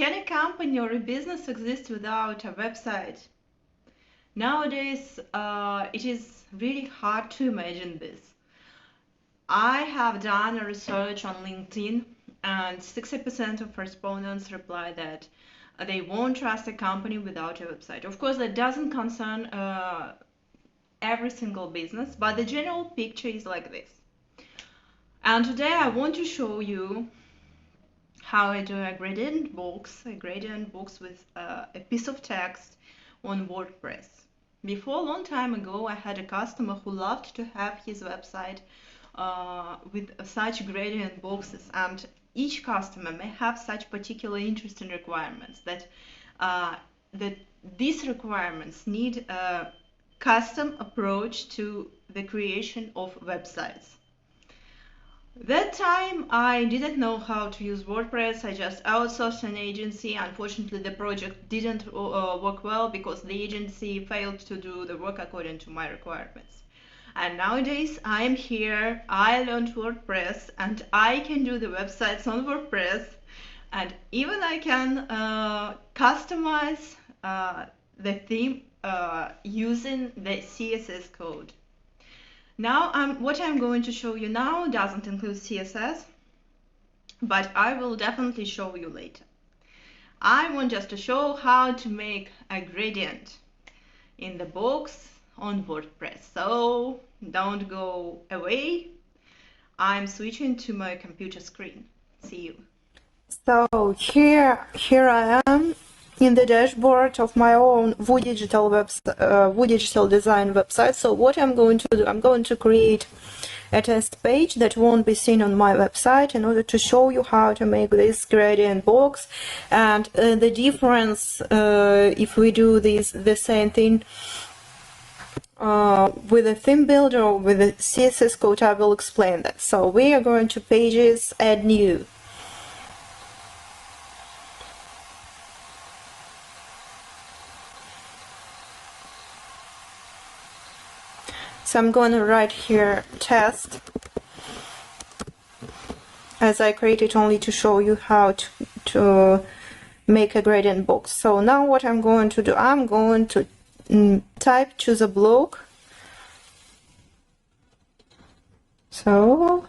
Can a company or a business exist without a website? Nowadays, it is really hard to imagine this. I have done a research on LinkedIn, and 60% of respondents reply that they won't trust a company without a website. Of course, that doesn't concern every single business, but the general picture is like this. And today I want to show you how I do a gradient box with a piece of text on WordPress. Before, a long time ago, I had a customer who loved to have his website with such gradient boxes, and each customer may have such particular interesting requirements that these requirements need a custom approach to the creation of websites. That time I didn't know how to use WordPress. I just outsourced an agency. Unfortunately, the project didn't work well because the agency failed to do the work according to my requirements. And nowadays I am here, I learned WordPress, and I can do the websites on WordPress, and even I can customize the theme using the CSS code. Now, what I'm going to show you now doesn't include CSS, but I will definitely show you later. I want just to show how to make a gradient in the box on WordPress. So don't go away. I'm switching to my computer screen. See you. So here I am in the dashboard of my own Digital Design website. So what I'm going to do, I'm going to create a test page that won't be seen on my website in order to show you how to make this gradient box and the difference if we do the same thing with a theme builder or with a CSS code. I will explain that. So we are going to pages, add new. So I'm going to write here test, as I created only to show you how to make a gradient box. So now what I'm going to do, I'm going to type to the block. So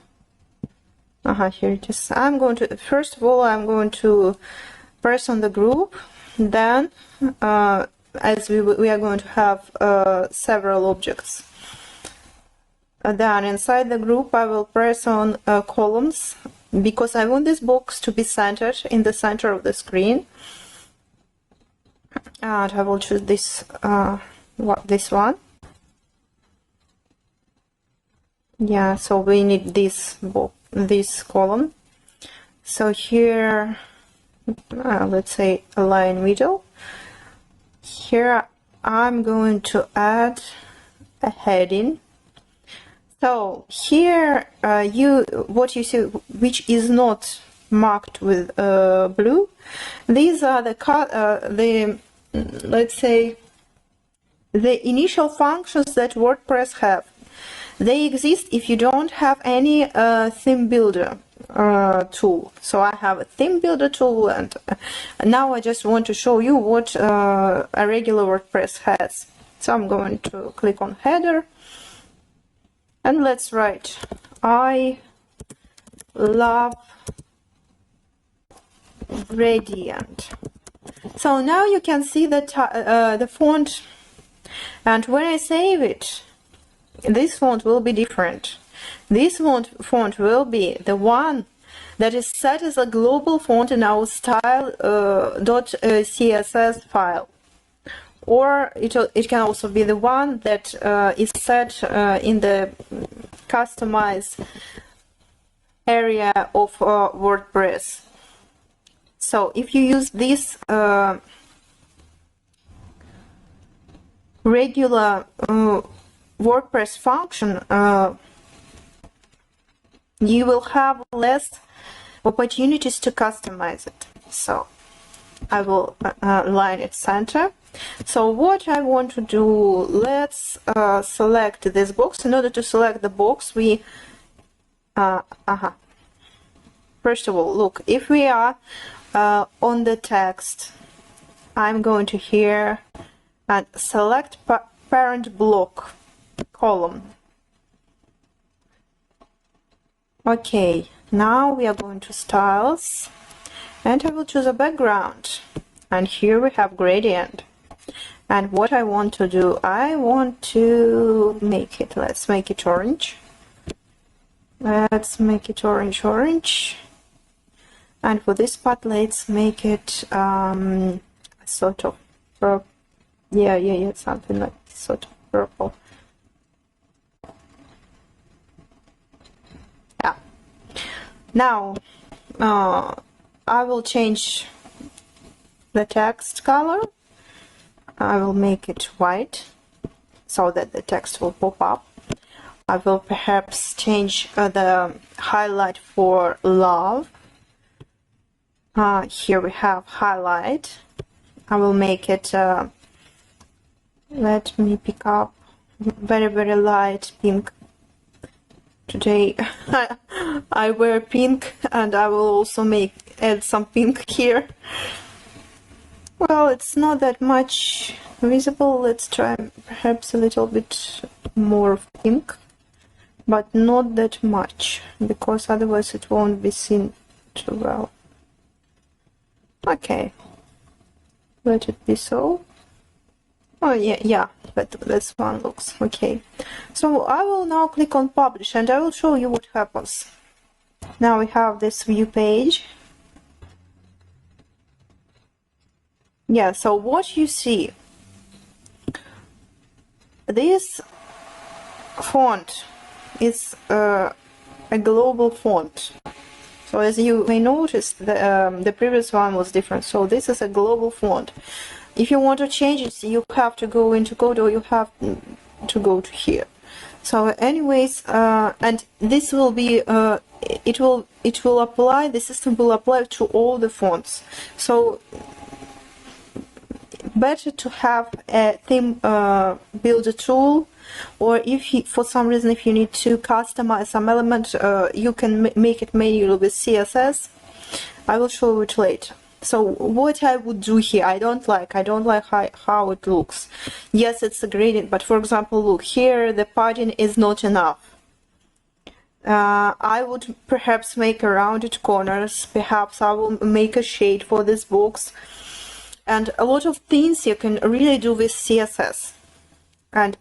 here it is. I'm going to, first of all, I'm going to press on the group. Then as we are going to have several objects. Then inside the group I will press on columns, because I want this box to be centered in the center of the screen. And I will choose this one. Yeah, so we need this column. So here, let's say align middle. Here I'm going to add a heading. So here what you see, which is not marked with blue, these are the let's say the initial functions that WordPress have. They exist if you don't have any theme builder tool. So I have a theme builder tool, and now I just want to show you what a regular WordPress has. So I'm going to click on header. And let's write, I love gradient. So now you can see the font, and when I save it, this font will be different. This font will be the one that is set as a global font in our style.css file. Or it can also be the one that is set in the customize area of WordPress. So if you use this regular WordPress function, you will have less opportunities to customize it. So I will align it center. So what I want to do, let's select this box. In order to select the box, we first of all, look, if we are on the text, I'm going to here and select parent block column. Okay, now we are going to styles, and I will choose a background, and here we have gradient. And what I want to do, I want to make it, let's make it orange. Let's make it orange. And for this part, let's make it sort of purple. Yeah, something like sort of purple. Yeah. Now, I will change the text color. I will make it white so that the text will pop up. I will perhaps change the highlight for love. Here we have highlight. I will make it, let me pick up very light pink. Today I wear pink, and I will also add some pink here. Well, it's not that much visible. Let's try perhaps a little bit more of pink, but not that much, because otherwise it won't be seen too well. Okay, let it be so. Oh yeah, this one looks okay. So I will now click on publish, and I will show you what happens. Now we have this view page. Yeah, so what you see, this font is a global font. So as you may notice, the previous one was different. So this is a global font. If you want to change it, you have to go into code, or you have to go to here. So anyways, and this will be, it will apply, the system will apply to all the fonts. So better to have a theme builder tool, or if you, for some reason, if you need to customize some element, you can make it manually with CSS. I will show it later. So what I would do here, I don't like how it looks. Yes, it's a gradient, but for example, look here, the padding is not enough. I would perhaps make a rounded corners. Perhaps I will make a shade for this box. And a lot of things you can really do with CSS, and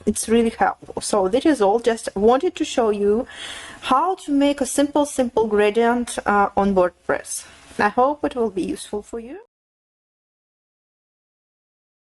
it's really helpful. So this is all. Just wanted to show you how to make a simple gradient on WordPress. I hope it will be useful for you.